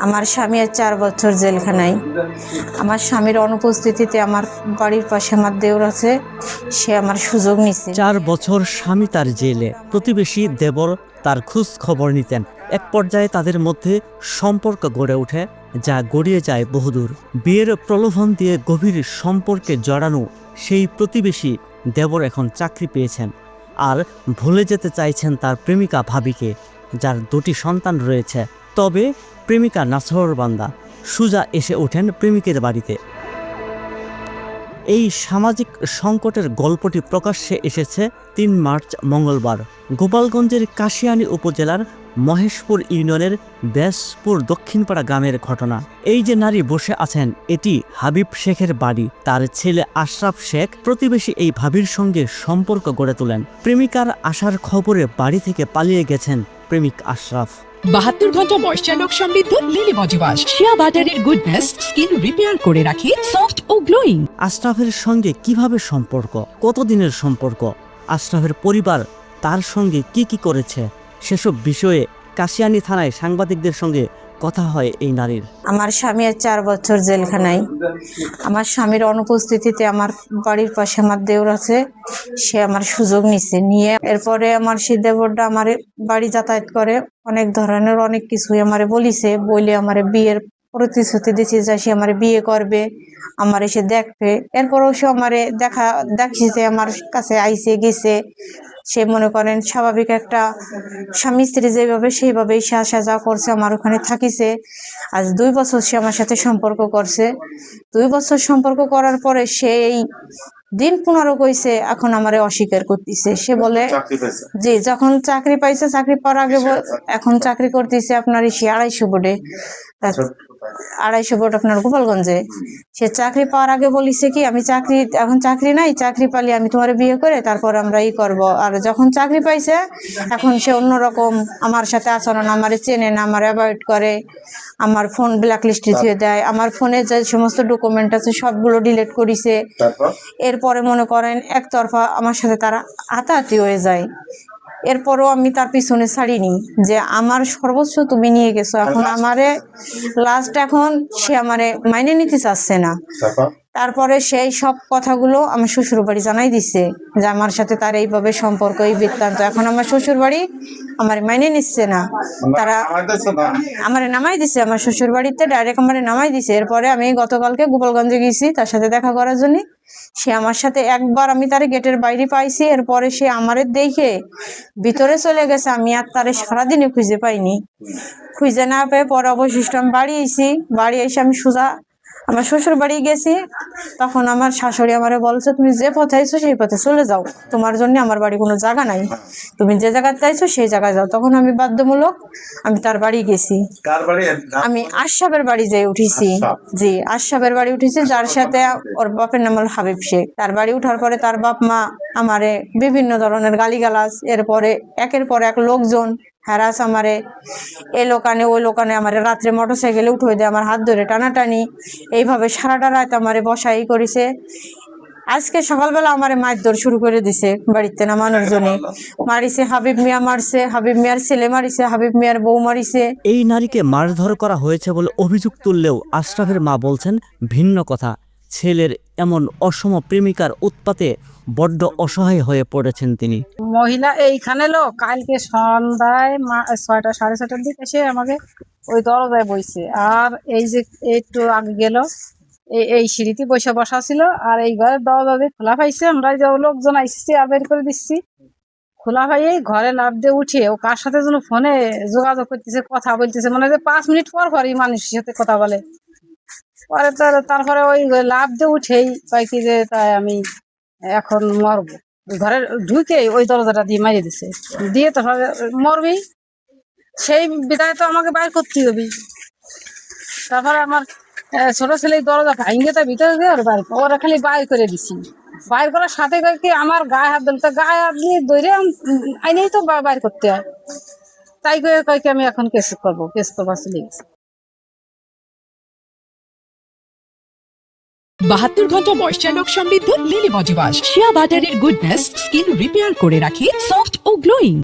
আমার স্বামী 4 বছর জেলখানায়। আমার স্বামীর অনুপস্থিতিতে আমার বাড়ির পাশে আমার দেওর আছে, সে আমার সুযোগ নিছে। 4 বছর স্বামী তার জেলে। প্রতিবেশী দেবর তার খোঁজ খবর নিতেন। এক পর্যায়ে তাদের মধ্যে সম্পর্ক গড়ে ওঠে, যা গড়িয়ে যায় বহুদূর। বিয়ের প্রলোভন দিয়ে গভীর সম্পর্কে জড়ানো সেই প্রতিবেশী দেবর এখন চাকরি পেয়েছেন আর ভুলে যেতে চাইছেন তার প্রেমিকা ভাবিকে, যার 2টি সন্তান রয়েছে। তবে প্রেমিকা নাছর বান্দা সুজা এসে ওঠেন প্রেমিকের বাড়িতে। এই সামাজিক সংকটের গল্পটি প্রকাশ্যে এসেছে 3 মার্চ মঙ্গলবার গোপালগঞ্জের কাশিয়ানী উপজেলার মহেশপুর ইউনিয়নের ব্যাসপুর দক্ষিণপাড়া গ্রামের ঘটনা। এই যে নারী বসে আছেন, এটি হাবিব শেখের বাড়ি। তার ছেলে আশরাফ শেখ প্রতিবেশী এই ভাবির সঙ্গে সম্পর্ক গড়ে তোলেন। প্রেমিকার আসার খবরে বাড়ি থেকে পালিয়ে গেছেন প্রেমিক আশরাফ। 72 ঘন্টা ময়েশ্চার লক সমৃদ্ধ লিলি বডি ওয়াশ, শিয়া বাটারের গুডনেস স্কিন রিপেয়ার করে রাখে সফট ও গ্লোয়িং। আশরাফের সঙ্গে কিভাবে সম্পর্ক, কতদিনের সম্পর্ক, আশরাফের পরিবার তার সঙ্গে কি করেছে, সেসব বিষয়ে কাশিয়ানী থানায় সাংবাদিকদের সঙ্গে কথা হয় এই নারীর। আমার স্বামী 4 বছর জেলখানায়। আমার স্বামীর অনুপস্থিতিতে আমার বাড়ির পাশে আমার দেওর আছে, সে আমার সুযোগ নিয়ে এরপরে আমার সে দেবরটা আমার বাড়ি যাতায়াত করে, অনেক ধরনের অনেক কিছুই আমারে বলে আমার বিয়ের প্রতিশ্রুতি দিচ্ছে যে সে আমার বিয়ে করবে, আমার এসে দেখবে। এরপরও সে আমারে দেখছে, আমার কাছে আইসে গেছে। সে মনে করেন স্বাভাবিক একটা স্বামী স্ত্রী যেভাবে সেইভাবেই সে আসা যাওয়া করছে, আমার ওখানে থাকিছে। আজ 2 বছর সে আমার সাথে সম্পর্ক করছে। 2 বছর সম্পর্ক করার পরে সে এই দিন 15 কইছে, এখন আমারে অস্বীকার করতেছে। সে বলে জি, যখন চাকরি পাইছে, চাকরি পাওয়ার আগে এখন চাকরি করতেছে আপনার 250 বোর্ডে, 250 বোর্ড আপনার গোপালগঞ্জে। সে চাকরি পাওয়ার আগে বলিছে কি, আমি এখন চাকরি নাই, চাকরি পালি আমি তোমার বিয়ে করে তারপর আমরা করব। আর যখন চাকরি পাইছে, এখন সে অন্যরকম আমার সাথে আচরণ, আমারে চেনে না, আমার অ্যাভয়েড করে, আমার ফোন ব্ল্যাক লিস্টে দিয়ে দেয়, আমার ফোনে যে সমস্ত ডকুমেন্ট আছে সবগুলো ডিলিট করিছে। এরপরে মনে করেন একতরফা আমার সাথে তারা হাতাহাতি হয়ে যায়। এরপরও আমি তার পিছনে ছাড়িনি, যে আমার সর্বোচ্চ তুমি নিয়ে গেছো, এখন আমারে লাস্ট এখন সে আমারে মাইনে নিতে চাচ্ছে না। তারপরে সেই সব কথাগুলো আমার শ্বশুর বাড়ি জানাই দিছে যে আমার সাথে তার এইভাবে সম্পর্ক, এই বৃত্তান্ত। এখন আমার শ্বশুর বাড়ি আমার মাইনে নিচ্ছে না, তারা আমারে নামাই দিছে, আমার শ্বশুর বাড়িতে ডাইরেক্ট আমারে নামাই দিছে। এরপরে আমি গতকালকে গোপালগঞ্জে গেছি তার সাথে দেখা করার জন্য। সে আমার সাথে একবার আমি তার গেটের বাইরে পাইছি, এরপরে সে আমারে দেখে ভিতরে চলে গেছে। আমি আর তারে সারাদিনে খুঁজে পাইনি। খুঁজে না পেয়ে পরে অবশিষ্ট আমি বাড়ি এসে আমি সোজা আমার শ্বশুর বাড়ি গেছি। তখন আমার শাশুড়ি আমারে বলছে, তুমি যে পথে আইছো সেই পথে চলে যাও, তোমার জন্য আমার বাড়ি কোনো জায়গা নাই, তুমি যে জায়গায় চাইছো সেই জায়গায় যাও। তখন আমি বাধ্যমূলক আমি তার বাড়ি গেছি। আমি আশরাফের বাড়ি যেয়ে উঠেছি। জি, আশরাফের বাড়ি উঠেছি, যার সাথে ওর বাপের নাম হল হাবিব শেখ। তার বাড়ি উঠার পরে তার বাপ মা আমারে বিভিন্ন ধরনের গালিগালাজ, এরপরে একের পর এক লোকজন হ্যারাস আমারে, এ লোকানে ওই লোকানে আমারে রাত্রে মোটরসাইকেলে উঠে দেয়, আমার হাত ধরে টানাটানি, এইভাবে সারাটা রাত আমারে বসাই করেছে। আজকে সকালবেলা আমারে মারধর শুরু করে দিছে, বাড়িতে নামানোর জন্য মারিছে। হাবিব মিয়া মারছে, হাবিব মিয়ার ছেলে মারিছে, হাবিব মিয়ার বউ মারিছে। এই নারীকে মারধর করা হয়েছে বলে অভিযোগ তুললেও আশরাফের মা বলছেন ভিন্ন কথা। ছেলের এমন অসম প্রেমিকার উৎপাতে বড্ড অসহায় হয়ে পড়েছেন তিনি। মহিলা এইখানে লোক কালকে সন্ধ্যায় 6টা 6:30টার দিকে এসে আমাকে ওই দরজায় বইছে। আর এই যে একটু আগে গেল এই সিঁড়িতে বসা ছিল, আর এই ঘরের দরজা দিয়ে খোলা পাইছে। আমরা যে লোকজন আইসি বের করে দিচ্ছি, খোলা পাই ঘরে লাফ দিয়ে উঠে ও কার সাথে যেন ফোনে যোগাযোগ করতেছে, কথা বলতেছে, মানে যে 5 মিনিট পর এই মানুষের সাথে কথা বলে। পরে তারপরে ওই লাফ দিয়ে উঠেই কয় কি যে তাই আমি এখন মরবো। ঘরে ঢুকে ওই দরজাটা দিয়ে মারিয়ে দিছে, দিয়ে তারপরে মরবি, সেই বিদায় তো আমাকে বাইর করতে হবে। তারপরে আমার ছোট ছেলে দরজা ভাঙিয়ে তার ভিতরে দিয়ে ওরা খালি বাইর করে দিছি। বাইর করার সাথে কি আমার গায়ে হাত দিল, তো গায়ে হাত দিয়ে দৌড়ে আইনেই তো বাইর করতে হয়। তাই কয় কি আমি এখন কেস করবার চলে গেছি। 72 ঘন্টা ময়েশ্চার লক সমৃদ্ধ লিলি বডি ওয়াশ, শিয়া বাটারের গুডনেস স্কিন রিপেয়ার করে রাখে সফট ও গ্লোয়িং।